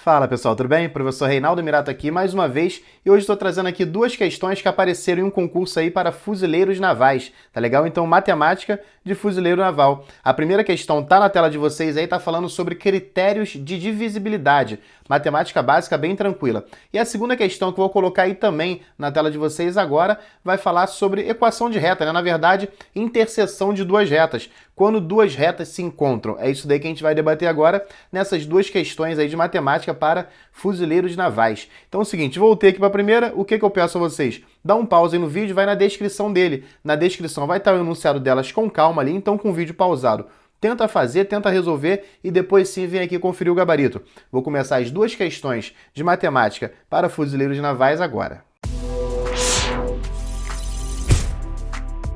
Fala pessoal, tudo bem? Professor Reinaldo Mirato aqui mais uma vez e hoje estou trazendo aqui duas questões que apareceram em um concurso aí para fuzileiros navais, tá legal? Então, matemática de fuzileiro naval. A primeira questão tá na tela de vocês aí, tá falando sobre critérios de divisibilidade. Matemática básica bem tranquila. E a segunda questão que eu vou colocar aí também na tela de vocês agora vai falar sobre equação de reta, né? Na verdade, interseção de duas retas. Quando duas retas se encontram. É isso daí que a gente vai debater agora nessas duas questões aí de matemática para fuzileiros navais. Então é o seguinte, voltei aqui para a primeira, o que eu peço a vocês? Dá um pause aí no vídeo, vai na descrição dele. Na descrição vai estar o enunciado delas com calma ali, então com o vídeo pausado. Tenta fazer, tenta resolver e depois sim vem aqui conferir o gabarito. Vou começar as duas questões de matemática para fuzileiros navais agora.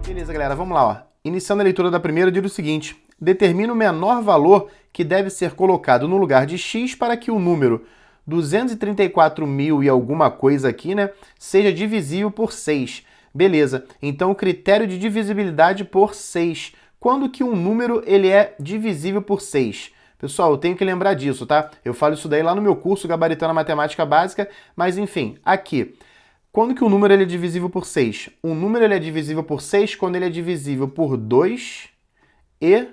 Beleza, galera, vamos lá, ó. Iniciando a leitura da primeira, diz o seguinte: determina o menor valor que deve ser colocado no lugar de x para que o número 234.000 e alguma coisa aqui, né, seja divisível por 6. Beleza, então o critério de divisibilidade por 6. Quando que um número ele é divisível por 6? Pessoal, eu tenho que lembrar disso, tá? Eu falo isso daí lá no meu curso Gabaritando a Matemática Básica, mas enfim, aqui. Quando que um número ele é divisível por 6? Um número ele é divisível por 6 quando ele é divisível por 2 e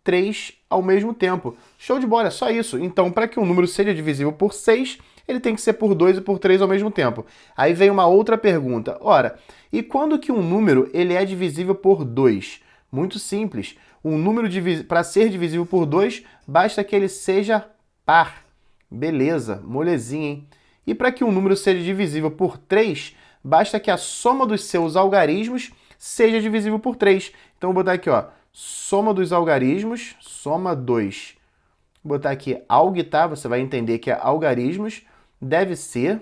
3 ao mesmo tempo. Show de bola, é só isso. Então, para que um número seja divisível por 6, ele tem que ser por 2 e por 3 ao mesmo tempo. Aí vem uma outra pergunta. Ora, e quando que um número ele é divisível por 2? Muito simples. Um número para ser divisível por 2, basta que ele seja par. Beleza, molezinha, hein? E para que um número seja divisível por 3, basta que a soma dos seus algarismos seja divisível por 3. Então, vou botar aqui, ó, soma dos algarismos, soma 2. Vou botar aqui alg, tá? Você vai entender que é algarismos, deve ser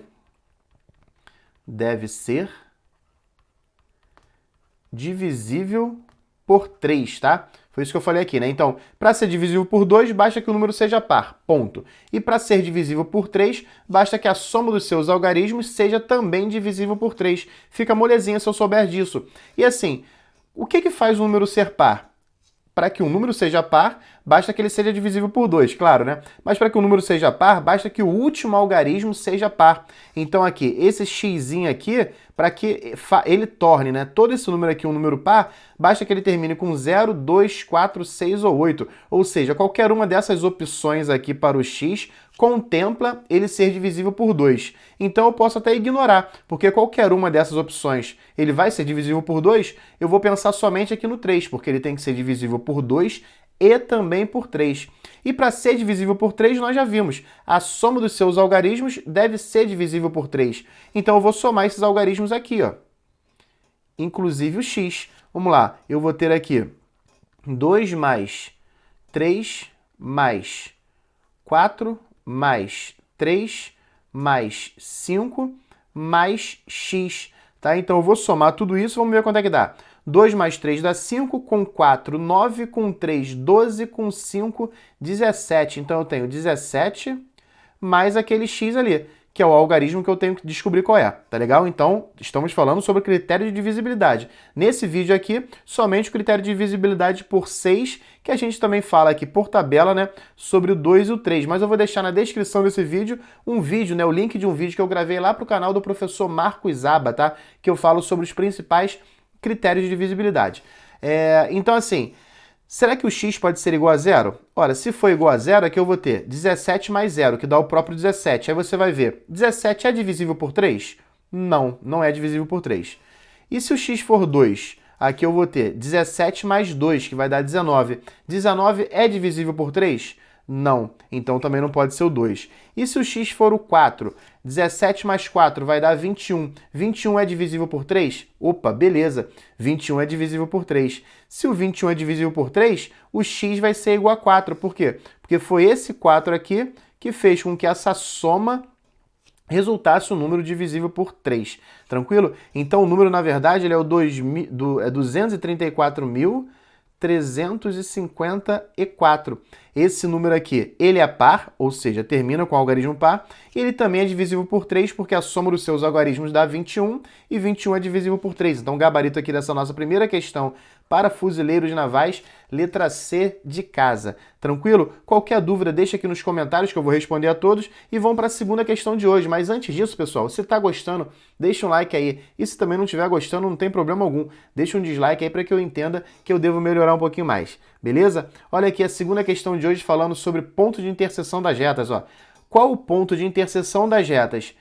divisível por 3, tá? Foi isso que eu falei aqui, né? Então, para ser divisível por 2, basta que o número seja par, ponto. E para ser divisível por 3, basta que a soma dos seus algarismos seja também divisível por 3. Fica molezinha se eu souber disso. E assim, o que faz um número ser par? Para que um número seja par, basta que ele seja divisível por 2, claro, né? Mas para que um número seja par, basta que o último algarismo seja par. Então aqui, esse xzinho aqui, para que ele torne, né, todo esse número aqui um número par, basta que ele termine com 0, 2, 4, 6 ou 8. Ou seja, qualquer uma dessas opções aqui para o x contempla ele ser divisível por 2. Então eu posso até ignorar, porque qualquer uma dessas opções ele vai ser divisível por 2, eu vou pensar somente aqui no 3, porque ele tem que ser divisível por 2 e também por 3. E para ser divisível por 3, nós já vimos, a soma dos seus algarismos deve ser divisível por 3. Então eu vou somar esses algarismos aqui, ó. Inclusive o x. Vamos lá, eu vou ter aqui 2 mais 3 mais 4 mais 3 mais 5 mais x. Tá? Então eu vou somar tudo isso, vamos ver quanto é que dá. 2 mais 3 dá 5, com 4, 9, com 3, 12, com 5, 17. Então eu tenho 17 mais aquele x ali, que é o algarismo que eu tenho que descobrir qual é, tá legal? Então, estamos falando sobre o critério de divisibilidade. Nesse vídeo aqui, somente o critério de divisibilidade por 6, que a gente também fala aqui por tabela, né, sobre o 2 e o 3. Mas eu vou deixar na descrição desse vídeo um vídeo, né, o link de um vídeo que eu gravei lá para o canal do professor Marcos Aba, tá? Que eu falo sobre os principais critérios de divisibilidade. Então, assim, será que o x pode ser igual a 0? Ora, se for igual a 0, aqui eu vou ter 17 mais 0, que dá o próprio 17. Aí você vai ver, 17 é divisível por 3? Não, não é divisível por 3. E se o x for 2? Aqui eu vou ter 17 mais 2, que vai dar 19. 19 é divisível por 3? Não, então também não pode ser o 2. E se o x for o 4? 17 mais 4 vai dar 21. 21 é divisível por 3? Opa, beleza. 21 é divisível por 3. Se o 21 é divisível por 3, o x vai ser igual a 4. Por quê? Porque foi esse 4 aqui que fez com que essa soma resultasse um número divisível por 3. Tranquilo? Então o número, na verdade, ele é o 234.354. Esse número aqui, ele é par, ou seja, termina com algarismo par, e ele também é divisível por 3, porque a soma dos seus algarismos dá 21, e 21 é divisível por 3. Então, o gabarito aqui dessa nossa primeira questão para fuzileiros navais, letra C de casa. Tranquilo? Qualquer dúvida, deixa aqui nos comentários que eu vou responder a todos e vamos para a segunda questão de hoje. Mas antes disso, pessoal, se está gostando, deixa um like aí. E se também não estiver gostando, não tem problema algum. Deixa um dislike aí para que eu entenda que eu devo melhorar um pouquinho mais. Beleza? Olha aqui a segunda questão de hoje falando sobre ponto de interseção das retas. Ó. Qual o ponto de interseção das retas?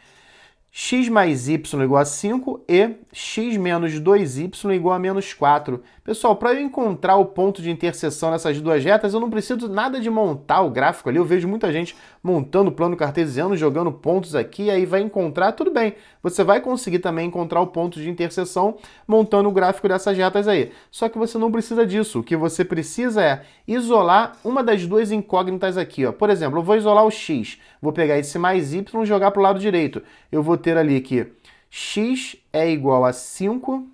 X mais y igual a 5 e x menos 2y igual a menos 4. Pessoal, para eu encontrar o ponto de interseção nessas duas retas, eu não preciso nada de montar o gráfico ali. Eu vejo muita gente montando o plano cartesiano, jogando pontos aqui, aí vai encontrar, tudo bem. Você vai conseguir também encontrar o ponto de interseção montando o gráfico dessas retas aí. Só que você não precisa disso. O que você precisa é isolar uma das duas incógnitas aqui. Ó. Por exemplo, eu vou isolar o x. Vou pegar esse mais y e jogar para o lado direito. Eu vou ter ali que x é igual a 5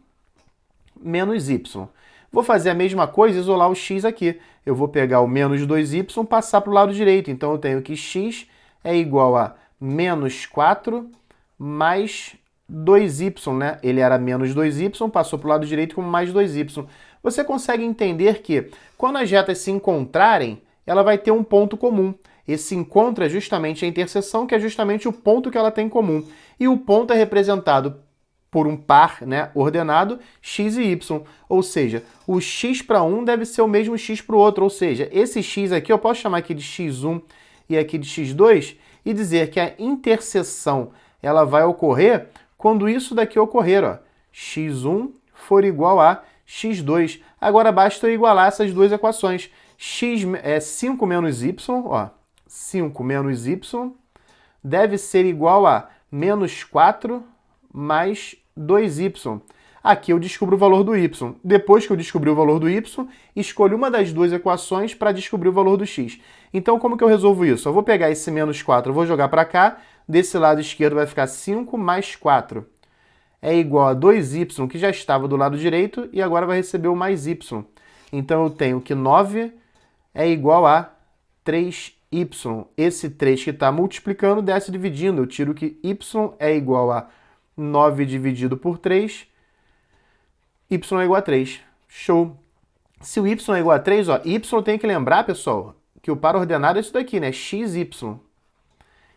menos y. Vou fazer a mesma coisa e isolar o x aqui. Eu vou pegar o menos 2y e passar para o lado direito. Então, eu tenho que x é igual a menos 4 mais 2y, né? Ele era menos 2y, passou para o lado direito como mais 2y. Você consegue entender que, quando as retas se encontrarem, ela vai ter um ponto comum. Esse encontro é justamente a interseção, que é justamente o ponto que ela tem em comum. E o ponto é representado por um par, né, ordenado x e y. Ou seja, o x para um deve ser o mesmo x para o outro. Ou seja, esse x aqui eu posso chamar aqui de x1 e aqui de x2 e dizer que a interseção ela vai ocorrer quando isso daqui ocorrer. Ó, x1 for igual a x2. Agora basta eu igualar essas duas equações. X é 5 menos y, ó, 5 menos y deve ser igual a menos 4 mais 2y. Aqui eu descubro o valor do y. Depois que eu descobri o valor do y, escolho uma das duas equações para descobrir o valor do x. Então, como que eu resolvo isso? Eu vou pegar esse menos 4, eu vou jogar para cá. Desse lado esquerdo vai ficar 5 mais 4. É igual a 2y, que já estava do lado direito, e agora vai receber o mais y. Então, eu tenho que 9 é igual a 3y. Esse 3 que está multiplicando desce dividindo. Eu tiro que y é igual a 9 dividido por 3, y é igual a 3. Show! Se o y é igual a 3, ó, y tem que lembrar, pessoal, que o par ordenado é isso daqui, né? xy.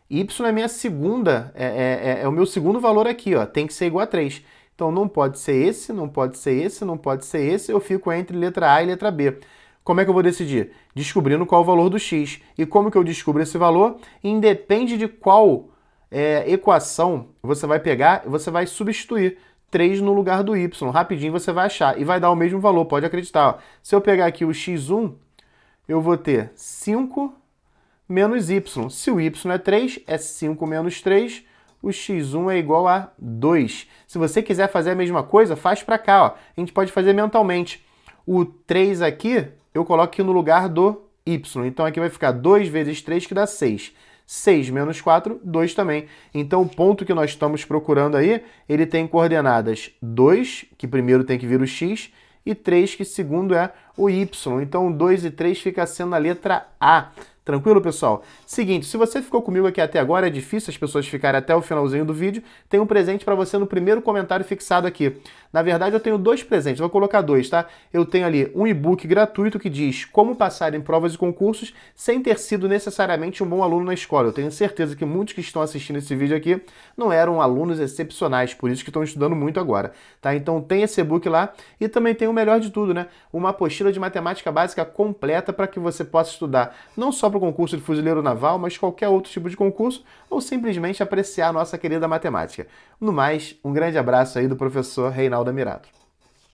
Y é minha segunda, é o meu segundo valor aqui, ó, tem que ser igual a 3. Então não pode ser esse, não pode ser esse, não pode ser esse, eu fico entre letra A e letra B. Como é que eu vou decidir? Descobrindo qual é o valor do x. E como que eu descubro esse valor? Independe de qual equação você vai pegar, você vai substituir 3 no lugar do y. Rapidinho você vai achar e vai dar o mesmo valor, pode acreditar. Ó. Se eu pegar aqui o x1, eu vou ter 5 menos y. Se o y é 3, é 5 menos 3, o x1 é igual a 2. Se você quiser fazer a mesma coisa, faz para cá. Ó. A gente pode fazer mentalmente. O 3 aqui, eu coloco aqui no lugar do y. Então aqui vai ficar 2 vezes 3, que dá 6. 6 menos 4, 2 também. Então o ponto que nós estamos procurando aí, ele tem coordenadas 2, que primeiro tem que vir o x, e 3, que segundo é o y. Então 2 e 3 fica sendo a letra A. Tranquilo, pessoal? Seguinte, se você ficou comigo aqui até agora, é difícil as pessoas ficarem até o finalzinho do vídeo, tem um presente para você no primeiro comentário fixado aqui. Na verdade, eu tenho 2 presentes, vou colocar 2, tá? Eu tenho ali um e-book gratuito que diz como passar em provas e concursos sem ter sido necessariamente um bom aluno na escola. Eu tenho certeza que muitos que estão assistindo esse vídeo aqui não eram alunos excepcionais, por isso que estão estudando muito agora, tá? Então tem esse e-book lá e também tem o melhor de tudo, né? Uma apostila de matemática básica completa para que você possa estudar não só para o concurso de fuzileiro naval, mas qualquer outro tipo de concurso, ou simplesmente apreciar a nossa querida matemática. No mais, um grande abraço aí do professor Reinaldo Amirato.